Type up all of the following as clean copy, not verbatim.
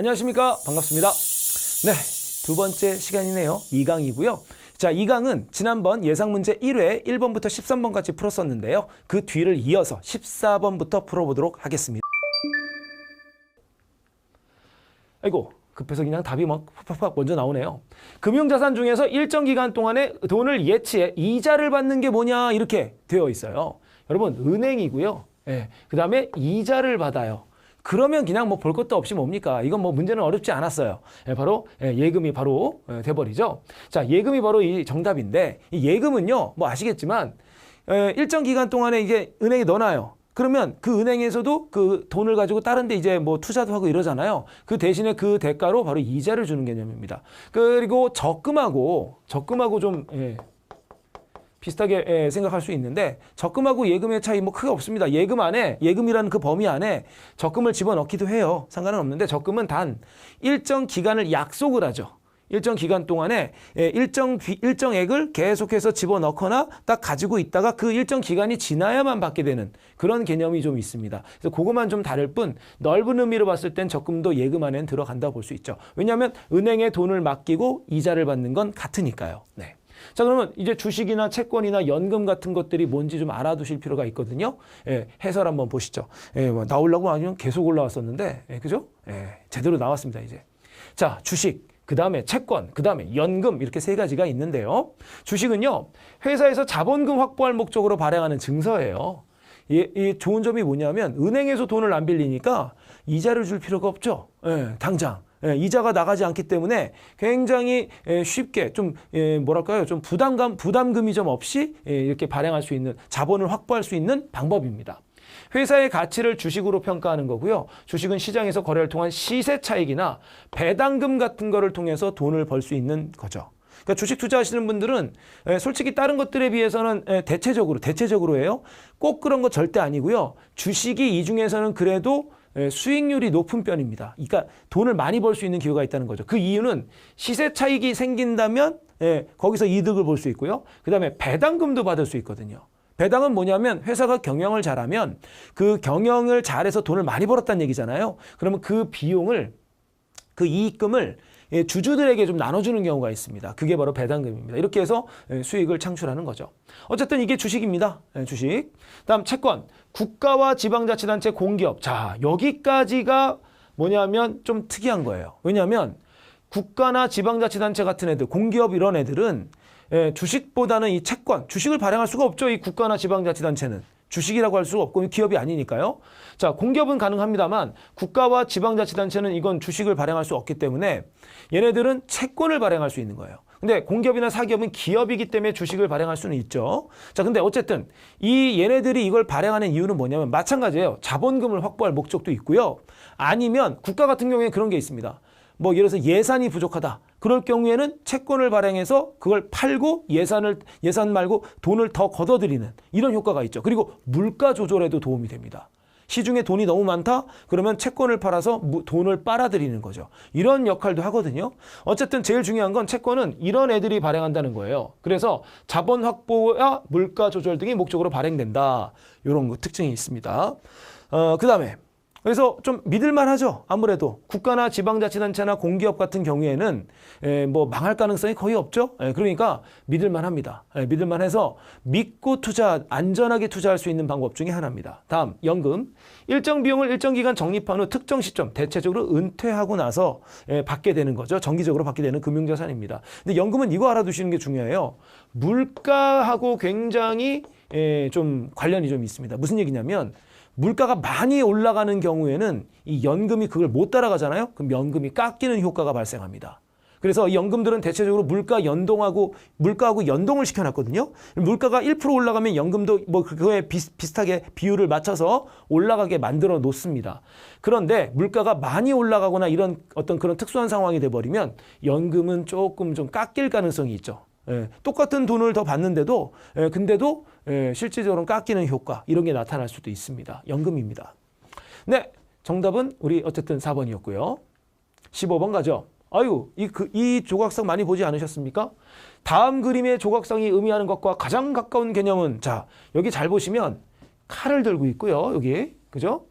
안녕하십니까? 반갑습니다. 네, 두 번째 시간이네요. 2강이고요. 자, 2강은 지난번 예상문제 1회 1번부터 13번까지 풀었었는데요. 그 뒤를 이어서 14번부터 풀어보도록 하겠습니다. 아이고, 급해서 그냥 답이 막 팍팍팍 먼저 나오네요. 금융자산 중에서 일정 기간 동안에 돈을 예치해 이자를 받는 게 뭐냐 이렇게 되어 있어요. 여러분, 은행이고요. 그 다음에 이자를 받아요. 그러면 그냥 뭐 볼 것도 없이 뭡니까? 이건 뭐 문제는 어렵지 않았어요. 바로 예금이 바로 돼버리죠. 자, 예금이 바로 이 정답인데, 이 예금은요, 뭐 아시겠지만 일정 기간 동안에 이게 은행에 넣어놔요. 그러면 그 은행에서도 그 돈을 가지고 다른 데 이제 뭐 투자도 하고 이러잖아요. 그 대신에 그 대가로 바로 이자를 주는 개념입니다. 그리고 적금하고 좀 비슷하게 생각할 수 있는데, 적금하고 예금의 차이 뭐 크게 없습니다. 예금 안에, 예금이라는 그 범위 안에 적금을 집어넣기도 해요. 상관은 없는데, 적금은 단 일정 기간을 약속을 하죠. 일정 기간 동안에 일정액을 계속해서 집어넣거나 딱 가지고 있다가 그 일정 기간이 지나야만 받게 되는 그런 개념이 좀 있습니다. 그래서 그것만 좀 다를 뿐, 넓은 의미로 봤을 땐 적금도 예금 안에는 들어간다고 볼 수 있죠. 왜냐하면 은행에 돈을 맡기고 이자를 받는 건 같으니까요. 네. 자, 그러면 이제 주식이나 채권이나 연금 같은 것들이 뭔지 좀 알아두실 필요가 있거든요. 해설 한번 보시죠. 뭐 나오려고 아니면 계속 올라왔었는데, 그죠? 제대로 나왔습니다, 이제. 자, 주식, 그 다음에 채권, 그 다음에 연금, 이렇게 세 가지가 있는데요. 주식은요, 회사에서 자본금 확보할 목적으로 발행하는 증서예요. 이 좋은 점이 뭐냐면, 은행에서 돈을 안 빌리니까 이자를 줄 필요가 없죠. 당장. 이자가 나가지 않기 때문에 굉장히 쉽게 좀 뭐랄까요, 좀 부담금이 좀 없이 이렇게 발행할 수 있는, 자본을 확보할 수 있는 방법입니다. 회사의 가치를 주식으로 평가하는 거고요. 주식은 시장에서 거래를 통한 시세 차익이나 배당금 같은 거를 통해서 돈을 벌 수 있는 거죠. 그러니까 주식 투자하시는 분들은 솔직히 다른 것들에 비해서는 대체적으로예요. 꼭 그런 거 절대 아니고요. 주식이 이 중에서는 그래도 수익률이 높은 편입니다. 그러니까 돈을 많이 벌 수 있는 기회가 있다는 거죠. 그 이유는 시세 차익이 생긴다면 거기서 이득을 볼 수 있고요. 그 다음에 배당금도 받을 수 있거든요. 배당은 뭐냐면, 회사가 경영을 잘하면 그 경영을 잘해서 돈을 많이 벌었다는 얘기잖아요. 그러면 그 비용을, 그 이익금을 주주들에게 좀 나눠주는 경우가 있습니다. 그게 바로 배당금입니다. 이렇게 해서 수익을 창출하는 거죠. 어쨌든 이게 주식입니다. 주식. 다음 채권. 국가와 지방자치단체, 공기업. 자, 여기까지가 뭐냐면 좀 특이한 거예요. 왜냐하면 국가나 지방자치단체 같은 애들, 공기업 이런 애들은 주식보다는 이 채권, 주식을 발행할 수가 없죠. 이 국가나 지방자치단체는. 주식이라고 할 수가 없고 기업이 아니니까요. 자, 공기업은 가능합니다만 국가와 지방자치단체는 이건 주식을 발행할 수 없기 때문에 얘네들은 채권을 발행할 수 있는 거예요. 근데 공기업이나 사기업은 기업이기 때문에 주식을 발행할 수는 있죠. 자, 근데 어쨌든 얘네들이 이걸 발행하는 이유는 뭐냐면 마찬가지예요. 자본금을 확보할 목적도 있고요. 아니면 국가 같은 경우에 그런 게 있습니다. 뭐 예를 들어서 예산이 부족하다. 그럴 경우에는 채권을 발행해서 그걸 팔고 예산 말고 돈을 더 걷어들이는 이런 효과가 있죠. 그리고 물가 조절에도 도움이 됩니다. 시중에 돈이 너무 많다? 그러면 채권을 팔아서 돈을 빨아들이는 거죠. 이런 역할도 하거든요. 어쨌든 제일 중요한 건 채권은 이런 애들이 발행한다는 거예요. 그래서 자본 확보와 물가 조절 등이 목적으로 발행된다. 이런 거 특징이 있습니다. 그 다음에 그래서 좀 믿을만 하죠. 아무래도 국가나 지방자치단체나 공기업 같은 경우에는 뭐 망할 가능성이 거의 없죠. 그러니까 믿을만 합니다. 믿을만 해서 믿고 안전하게 투자할 수 있는 방법 중에 하나입니다. 다음, 연금. 일정 비용을 일정 기간 적립한 후 특정 시점, 대체적으로 은퇴하고 나서 받게 되는 거죠. 정기적으로 받게 되는 금융자산입니다. 근데 연금은 이거 알아두시는 게 중요해요. 물가하고 굉장히 좀 관련이 좀 있습니다. 무슨 얘기냐면, 물가가 많이 올라가는 경우에는 이 연금이 그걸 못 따라가잖아요. 그럼 연금이 깎이는 효과가 발생합니다. 그래서 이 연금들은 대체적으로 물가하고 연동을 시켜놨거든요. 물가가 1% 올라가면 연금도 뭐 그거에 비슷하게 비율을 맞춰서 올라가게 만들어 놓습니다. 그런데 물가가 많이 올라가거나 이런 어떤 그런 특수한 상황이 돼버리면 연금은 조금 좀 깎일 가능성이 있죠. 똑같은 돈을 더 받는데도 근데도 실질적으로 깎이는 효과 이런 게 나타날 수도 있습니다. 연금입니다. 네, 정답은 우리 어쨌든 4번이었고요. 15번 가죠. 아유, 이 조각상 많이 보지 않으셨습니까? 다음 그림의 조각상이 의미하는 것과 가장 가까운 개념은, 자, 여기 잘 보시면 칼을 들고 있고요. 여기, 그죠?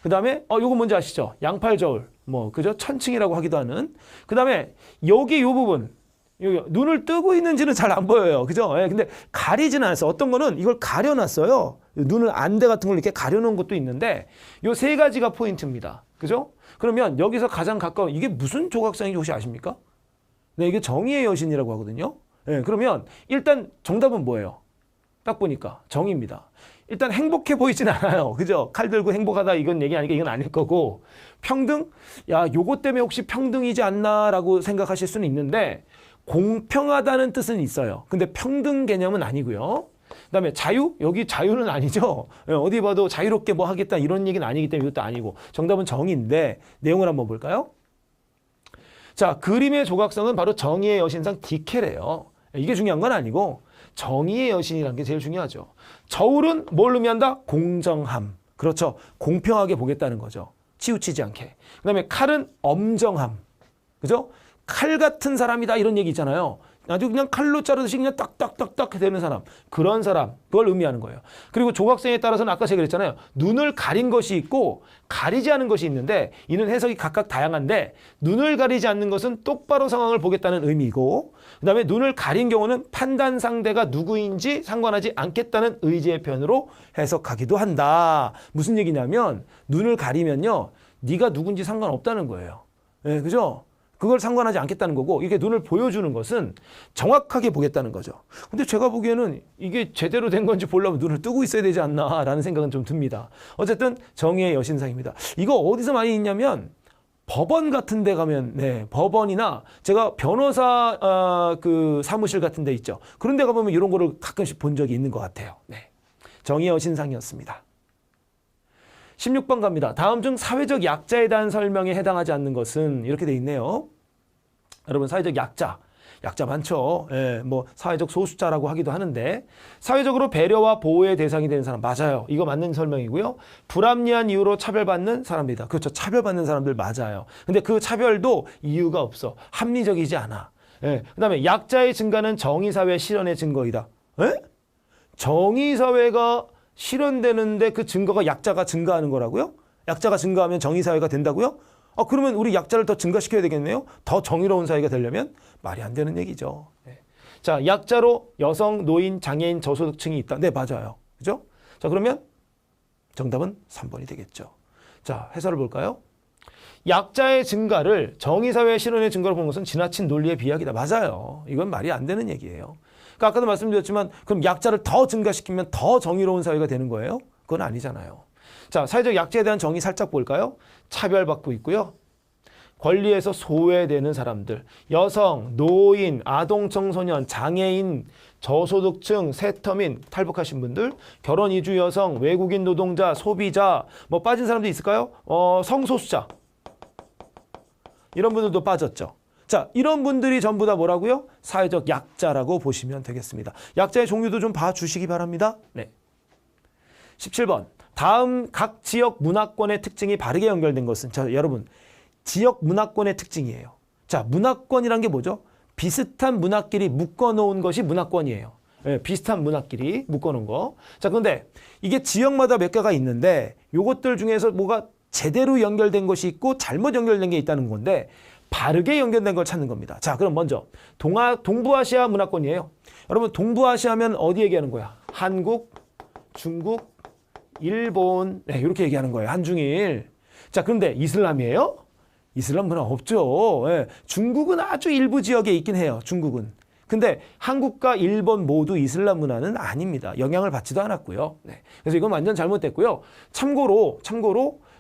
그 다음에 요거 뭔지 아시죠? 양팔 저울. 뭐 그죠? 천층이라고 하기도 하는. 그다음에 여기 이 부분 여기 눈을 뜨고 있는지는 잘 안 보여요. 그죠? 예, 근데 가리지는 않았어요. 어떤 거는 이걸 가려놨어요. 눈을 안대 같은 걸 이렇게 가려놓은 것도 있는데 요 세 가지가 포인트입니다. 그죠? 그러면 여기서 가장 가까운 이게 무슨 조각상인지 혹시 아십니까? 네, 이게 정의의 여신이라고 하거든요. 예, 그러면 일단 정답은 뭐예요? 딱 보니까 정의입니다. 일단 행복해 보이진 않아요. 그죠? 칼 들고 행복하다 이건 얘기 아니니까 이건 아닐 거고 평등? 야, 요것 때문에 혹시 평등이지 않나라고 생각하실 수는 있는데 공평하다는 뜻은 있어요. 근데 평등 개념은 아니고요. 그다음에 자유? 여기 자유는 아니죠. 어디 봐도 자유롭게 뭐 하겠다 이런 얘기는 아니기 때문에 이것도 아니고 정답은 정의인데 내용을 한번 볼까요? 자, 그림의 조각성은 바로 정의의 여신상 디켈이에요. 이게 중요한 건 아니고 정의의 여신이라는 게 제일 중요하죠. 저울은 뭘 의미한다? 공정함. 그렇죠. 공평하게 보겠다는 거죠. 치우치지 않게. 그다음에 칼은 엄정함. 그죠? 칼 같은 사람이다 이런 얘기 있잖아요. 아주 그냥 칼로 자르듯이 그냥 딱딱딱딱 되는 사람. 그런 사람. 그걸 의미하는 거예요. 그리고 조각성에 따라서는 아까 제가 그랬잖아요. 눈을 가린 것이 있고 가리지 않은 것이 있는데 이는 해석이 각각 다양한데 눈을 가리지 않는 것은 똑바로 상황을 보겠다는 의미이고 그다음에 눈을 가린 경우는 판단 상대가 누구인지 상관하지 않겠다는 의지의 표현으로 해석하기도 한다. 무슨 얘기냐면 눈을 가리면요. 네가 누군지 상관없다는 거예요. 네, 그죠? 그걸 상관하지 않겠다는 거고 이렇게 눈을 보여주는 것은 정확하게 보겠다는 거죠. 근데 제가 보기에는 이게 제대로 된 건지 보려면 눈을 뜨고 있어야 되지 않나라는 생각은 좀 듭니다. 어쨌든 정의의 여신상입니다. 이거 어디서 많이 있냐면 법원 같은 데 가면 네, 법원이나 제가 변호사 그 사무실 같은 데 있죠. 그런 데 가보면 이런 거를 가끔씩 본 적이 있는 것 같아요. 네. 정의의 여신상이었습니다. 16번 갑니다. 다음 중 사회적 약자에 대한 설명에 해당하지 않는 것은 이렇게 돼 있네요. 여러분 사회적 약자 많죠. 예, 뭐 사회적 소수자라고 하기도 하는데 사회적으로 배려와 보호의 대상이 되는 사람 맞아요. 이거 맞는 설명이고요. 불합리한 이유로 차별받는 사람들이다. 그렇죠. 차별받는 사람들 맞아요. 근데 그 차별도 이유가 없어. 합리적이지 않아. 예, 그다음에 약자의 증가는 정의사회 실현의 증거이다. 예? 정의사회가 실현되는데 그 증거가 약자가 증가하는 거라고요? 약자가 증가하면 정의사회가 된다고요? 그러면 우리 약자를 더 증가시켜야 되겠네요? 더 정의로운 사회가 되려면? 말이 안 되는 얘기죠. 네. 자, 약자로 여성, 노인, 장애인, 저소득층이 있다. 네, 맞아요. 그죠? 자, 그러면 정답은 3번이 되겠죠. 자, 해설을 볼까요? 약자의 증가를 정의사회 실현의 증거로 보는 것은 지나친 논리의 비약이다. 맞아요. 이건 말이 안 되는 얘기예요. 그러니까 아까도 말씀드렸지만 그럼 약자를 더 증가시키면 더 정의로운 사회가 되는 거예요? 그건 아니잖아요. 자, 사회적 약자에 대한 정의 살짝 볼까요? 차별받고 있고요. 권리에서 소외되는 사람들, 여성, 노인, 아동, 청소년, 장애인, 저소득층, 세터민, 탈북하신 분들, 결혼 이주 여성, 외국인 노동자, 소비자, 뭐 빠진 사람도 있을까요? 성소수자. 이런 분들도 빠졌죠. 자, 이런 분들이 전부 다 뭐라고요? 사회적 약자라고 보시면 되겠습니다. 약자의 종류도 좀 봐주시기 바랍니다. 네. 17번. 다음 각 지역 문화권의 특징이 바르게 연결된 것은 자, 여러분 지역 문화권의 특징이에요. 자, 문화권이란 게 뭐죠? 비슷한 문화끼리 묶어놓은 것이 문화권이에요. 네, 비슷한 문화끼리 묶어놓은 거. 자, 그런데 이게 지역마다 몇 개가 있는데 요것들 중에서 뭐가 제대로 연결된 것이 있고 잘못 연결된 게 있다는 건데 바르게 연결된 걸 찾는 겁니다. 자, 그럼 먼저 동부아시아 문화권이에요. 여러분 동부아시아면 어디 얘기하는 거야? 한국, 중국, 일본 네, 이렇게 얘기하는 거예요. 한중일. 자, 그런데 이슬람이에요? 이슬람 문화 없죠. 네, 중국은 아주 일부 지역에 있긴 해요. 중국은. 근데 한국과 일본 모두 이슬람 문화는 아닙니다. 영향을 받지도 않았고요. 네, 그래서 이건 완전 잘못됐고요. 참고로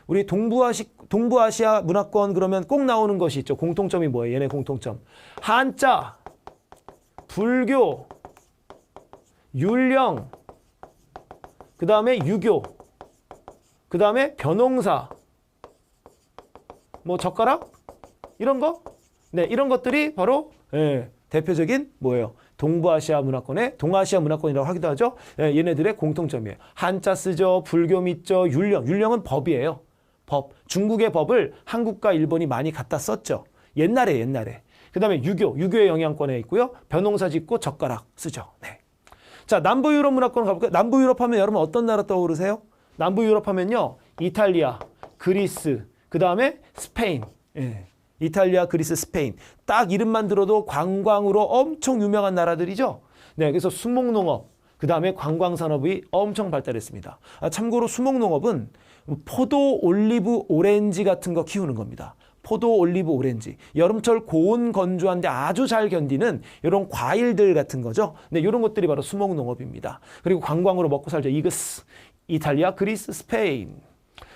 우리 동부아시아 문화권 그러면 꼭 나오는 것이 있죠. 공통점이 뭐예요? 얘네 공통점. 한자, 불교, 율령, 그 다음에 유교, 그 다음에 벼농사, 뭐 젓가락? 이런 거? 네, 이런 것들이 바로 대표적인 뭐예요? 동부아시아 문화권의 동아시아 문화권이라고 하기도 하죠. 얘네들의 공통점이에요. 한자 쓰죠. 불교 믿죠. 율령은 법이에요. 법. 중국의 법을 한국과 일본이 많이 갖다 썼죠. 옛날에. 그 다음에 유교의 영향권에 있고요. 벼농사 짓고 젓가락 쓰죠. 네. 자, 남부 유럽 문화권 가볼까요? 남부 유럽 하면 여러분 어떤 나라 떠오르세요? 남부 유럽 하면요. 이탈리아, 그리스, 그 다음에 스페인. 예. 이탈리아, 그리스, 스페인. 딱 이름만 들어도 관광으로 엄청 유명한 나라들이죠. 네, 그래서 수목농업, 그 다음에 관광산업이 엄청 발달했습니다. 참고로 수목농업은 포도, 올리브, 오렌지 같은 거 키우는 겁니다. 포도, 올리브, 오렌지. 여름철 고온 건조한데 아주 잘 견디는 이런 과일들 같은 거죠. 네, 이런 것들이 바로 수목농업입니다. 그리고 관광으로 먹고 살죠. 이그스, 이탈리아, 그리스, 스페인.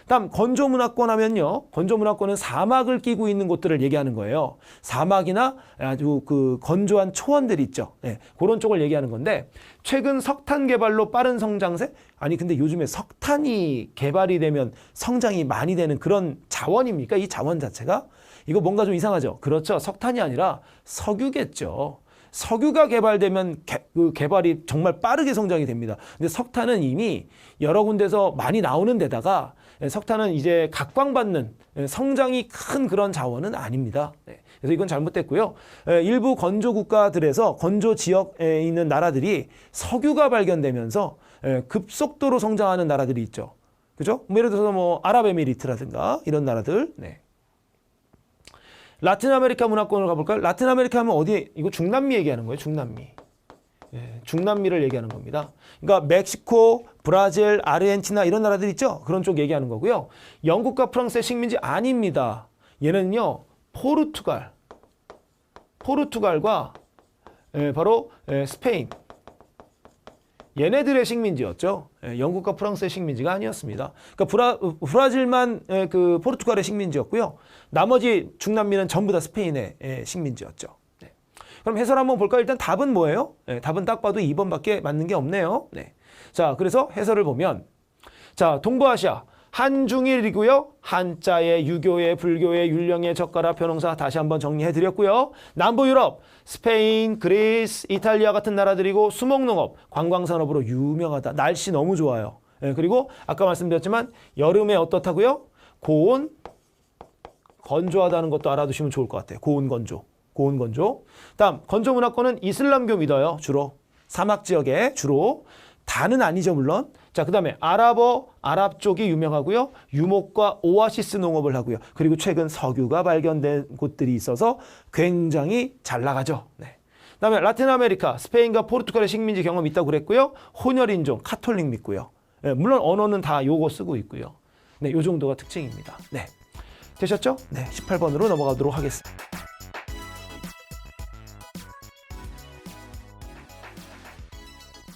다음 건조문화권 하면요. 건조문화권은 사막을 끼고 있는 곳들을 얘기하는 거예요. 사막이나 아주 그 건조한 초원들이 있죠. 네, 그런 쪽을 얘기하는 건데 최근 석탄 개발로 빠른 성장세? 아니 근데 요즘에 석탄이 개발이 되면 성장이 많이 되는 그런 자원입니까? 이 자원 자체가? 이거 뭔가 좀 이상하죠? 그렇죠. 석탄이 아니라 석유겠죠. 석유가 개발되면 그 개발이 정말 빠르게 성장이 됩니다. 근데 석탄은 이미 여러 군데서 많이 나오는 데다가 석탄은 이제 각광받는 성장이 큰 그런 자원은 아닙니다. 그래서 이건 잘못됐고요. 일부 건조 국가들에서 건조 지역에 있는 나라들이 석유가 발견되면서 급속도로 성장하는 나라들이 있죠. 그죠? 예를 들어서 뭐 아랍에미리트라든가 이런 나라들. 네. 라틴 아메리카 문화권을 가볼까요? 라틴 아메리카 하면 어디? 이거 중남미 얘기하는 거예요. 중남미. 중남미를 얘기하는 겁니다. 그러니까 멕시코, 브라질, 아르헨티나 이런 나라들 있죠? 그런 쪽 얘기하는 거고요. 영국과 프랑스의 식민지 아닙니다. 얘는요. 포르투갈과 바로 스페인. 얘네들의 식민지였죠. 영국과 프랑스의 식민지가 아니었습니다. 그러니까 브라질만 그 포르투갈의 식민지였고요. 나머지 중남미는 전부 다 스페인의 식민지였죠. 네. 그럼 해설 한번 볼까요? 일단 답은 뭐예요? 답은 딱 봐도 2번밖에 맞는 게 없네요. 네. 자, 그래서 해설을 보면 자, 동부아시아 한중일이고요. 한자의, 유교의, 불교의, 율령의, 젓가락, 변형사 다시 한번 정리해드렸고요. 남부 유럽, 스페인, 그리스, 이탈리아 같은 나라들이고 수목농업, 관광산업으로 유명하다. 날씨 너무 좋아요. 그리고 아까 말씀드렸지만 여름에 어떻다고요? 고온, 건조하다는 것도 알아두시면 좋을 것 같아요. 고온, 건조. 고온, 건조. 다음 건조 문화권은 이슬람교 믿어요. 주로. 사막 지역에 주로. 다는 아니죠, 물론. 자, 그 다음에 아랍 쪽이 유명하고요. 유목과 오아시스 농업을 하고요. 그리고 최근 석유가 발견된 곳들이 있어서 굉장히 잘 나가죠. 네. 그 다음에 라틴 아메리카, 스페인과 포르투갈의 식민지 경험이 있다고 그랬고요. 혼혈인종, 카톨릭 믿고요. 네, 물론 언어는 다 요거 쓰고 있고요. 네, 요 정도가 특징입니다. 네. 되셨죠? 네, 18번으로 넘어가도록 하겠습니다.